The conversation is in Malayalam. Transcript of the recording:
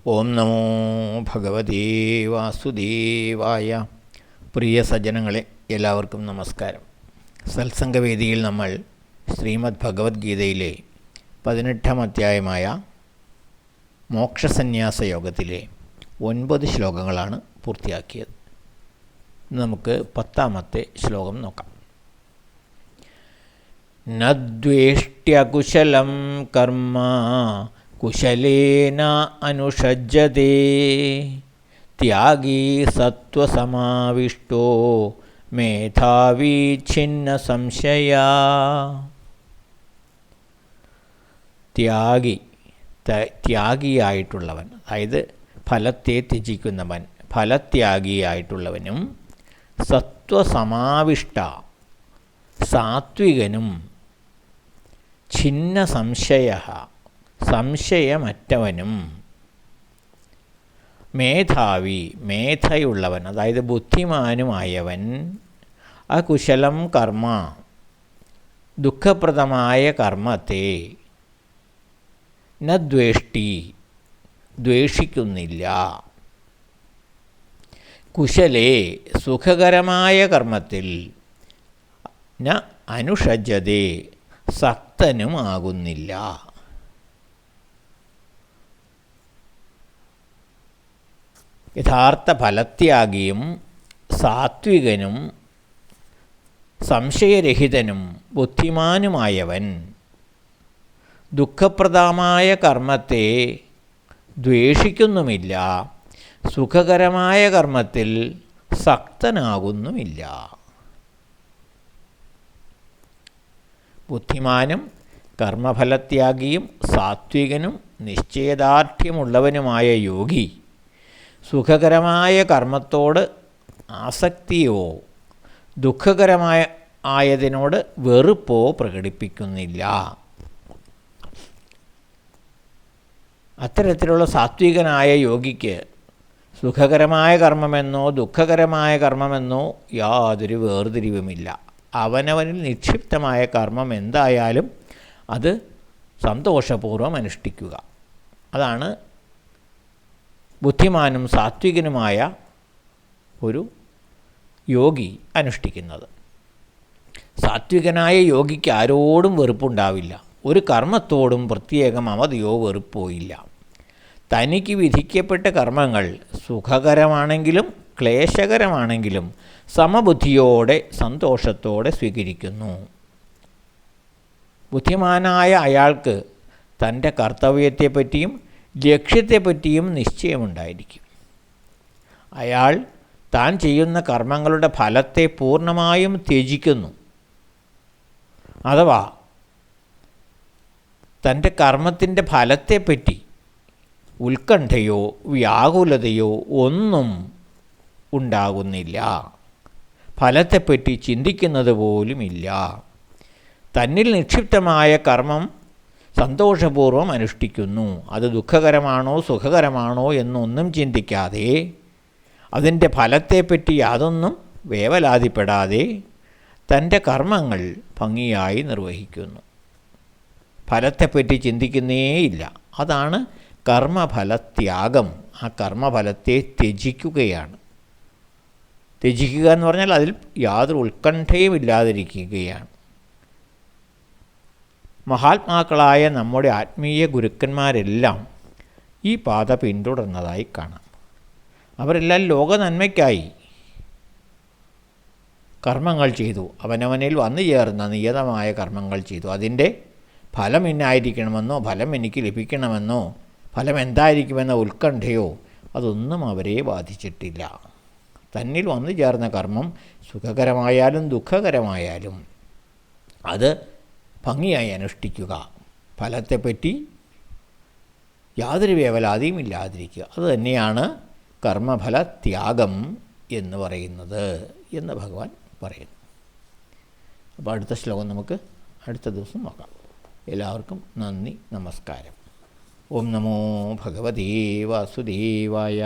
ഓം നമോ ഭഗവതേ വാസുദേവായ. പ്രിയ സജ്ജനങ്ങളെ, എല്ലാവർക്കും നമസ്കാരം. സത്സംഗവേദിയിൽ നമ്മൾ ശ്രീമദ് ഭഗവത്ഗീതയിലെ 18-ാം അധ്യായമായ മോക്ഷസന്യാസ യോഗത്തിലെ 9 ശ്ലോകങ്ങളാണ് പൂർത്തിയാക്കിയത്. നമുക്ക് 10-ാമത്തെ ശ്ലോകം നോക്കാം. നദ്വേഷ്ട്യകുശലം കർമ്മ കുശലേന അനുഷജ്ജതേ ത്യാഗീ സത്വസമാവിഷ്ടോ മേധാവീ ഛിന്ന സംശയാ. ത്യാഗിയായിട്ടുള്ളവൻ, അതായത് ഫലത്തെ ത്യജിക്കുന്നവൻ, ഫലത്യാഗിയായിട്ടുള്ളവനും സത്വസമാവിഷ്ട സാത്വികനും ഛിന്ന സംശയ സംശയമറ്റവനും മേധാവി മേധയുള്ളവൻ, അതായത് ബുദ്ധിമാനുമായവൻ അകുശലം കർമ്മ ദുഃഖപ്രദമായ കർമ്മത്തെ ന ദ്വേഷ്ടി ദ്വേഷിക്കുന്നില്ല. കുശലേ സുഖകരമായ കർമ്മത്തിൽ ന അനുഷജ്ജതേ സക്തനുമാകുന്നില്ല. യഥാർത്ഥ ഫലത്യാഗിയും സാത്വികനും സംശയരഹിതനും ബുദ്ധിമാനുമായവൻ ദുഃഖപ്രദമായ കർമ്മത്തെ ദ്വേഷിക്കുന്നുമില്ല, സുഖകരമായ കർമ്മത്തിൽ സക്തനാകുന്നുമില്ല. ബുദ്ധിമാനും കർമ്മഫലത്യാഗിയും സാത്വികനും നിശ്ചയദാർഢ്യമുള്ളവനുമായ യോഗി സുഖകരമായ കർമ്മത്തോട് ആസക്തിയോ ദുഃഖകരമായ ആയതിനോട് വെറുപ്പോ പ്രകടിപ്പിക്കുന്നില്ല. അത്തരത്തിലുള്ള സാത്വികനായ യോഗിക്ക് സുഖകരമായ കർമ്മമെന്നോ ദുഃഖകരമായ കർമ്മമെന്നോ യാതൊരു വേർതിരിവുമില്ല. അവനവനിൽ നിക്ഷിപ്തമായ കർമ്മം എന്തായാലും അത് സന്തോഷപൂർവ്വം അനുഷ്ഠിക്കുക. അതാണ് ബുദ്ധിമാനും സാത്വികനുമായ ഒരു യോഗി അനുഷ്ഠിക്കുന്നത്. സാത്വികനായ യോഗിക്ക് ആരോടും വെറുപ്പുണ്ടാവില്ല. ഒരു കർമ്മത്തോടും പ്രത്യേകം അവധിയോ വെറുപ്പോ ഇല്ല. തനിക്ക് വിധിക്കപ്പെട്ട കർമ്മങ്ങൾ സുഖകരമാണെങ്കിലും ക്ലേശകരമാണെങ്കിലും സമബുദ്ധിയോടെ സന്തോഷത്തോടെ സ്വീകരിക്കുന്നു. ബുദ്ധിമാനായ അയാൾക്ക് തൻ്റെ കർത്തവ്യത്തെപ്പറ്റിയും ലക്ഷ്യത്തെപ്പറ്റിയും നിശ്ചയമുണ്ടായിരിക്കും. അയാൾ താൻ ചെയ്യുന്ന കർമ്മങ്ങളുടെ ഫലത്തെ പൂർണ്ണമായും ത്യജിക്കുന്നു. അഥവാ തൻ്റെ കർമ്മത്തിൻ്റെ ഫലത്തെപ്പറ്റി ഉത്കണ്ഠയോ വ്യാകുലതയോ ഒന്നും ഉണ്ടാകുന്നില്ല. ഫലത്തെപ്പറ്റി ചിന്തിക്കുന്നത് പോലുമില്ല. തന്നിൽ നിക്ഷിപ്തമായ കർമ്മം സന്തോഷപൂർവ്വം അനുഷ്ഠിക്കുന്നു. അത് ദുഃഖകരമാണോ സുഖകരമാണോ എന്നൊന്നും ചിന്തിക്കാതെ, അതിൻ്റെ ഫലത്തെപ്പറ്റി യാതൊന്നും വേവലാതിപ്പെടാതെ തൻ്റെ കർമ്മങ്ങൾ ഭംഗിയായി നിർവഹിക്കുന്നു. ഫലത്തെപ്പറ്റി ചിന്തിക്കുന്നേയില്ല. അതാണ് കർമ്മഫലത്യാഗം. ആ കർമ്മഫലത്തെ ത്യജിക്കുകയാണ്. ത്യജിക്കുക എന്ന് പറഞ്ഞാൽ അതിൽ യാതൊരു ഉത്കണ്ഠയും ഇല്ലാതിരിക്കുകയാണ്. മഹാത്മാക്കളായ നമ്മുടെ ആത്മീയ ഗുരുക്കന്മാരെല്ലാം ഈ പാത പിന്തുടർന്നതായി കാണാം. അവരെല്ലാം ലോക നന്മയ്ക്കായി കർമ്മങ്ങൾ ചെയ്തു. അവനവനിൽ വന്നു ചേർന്ന നിയതമായ കർമ്മങ്ങൾ ചെയ്തു. അതിൻ്റെ ഫലം ഇന്നായിരിക്കണമെന്നോ ഫലം എനിക്ക് ലഭിക്കണമെന്നോ ഫലം എന്തായിരിക്കുമെന്ന ഉത്കണ്ഠയോ അതൊന്നും അവരെ ബാധിച്ചിട്ടില്ല. തന്നിൽ വന്നു ചേർന്ന കർമ്മം സുഖകരമായാലും ദുഃഖകരമായാലും അത് ഭംഗിയായി അനുഷ്ഠിക്കുക. ഫലത്തെപ്പറ്റി യാതൊരു വേവലാതിയും ഇല്ലാതിരിക്കുക. അതുതന്നെയാണ് കർമ്മഫലത്യാഗം എന്ന് പറയുന്നത് എന്ന് ഭഗവാൻ പറയുന്നു. അപ്പോൾ അടുത്ത ശ്ലോകം നമുക്ക് അടുത്ത ദിവസം നോക്കാം. എല്ലാവർക്കും നന്ദി, നമസ്കാരം. ഓം നമോ ഭഗവതേ വാസുദേവായ.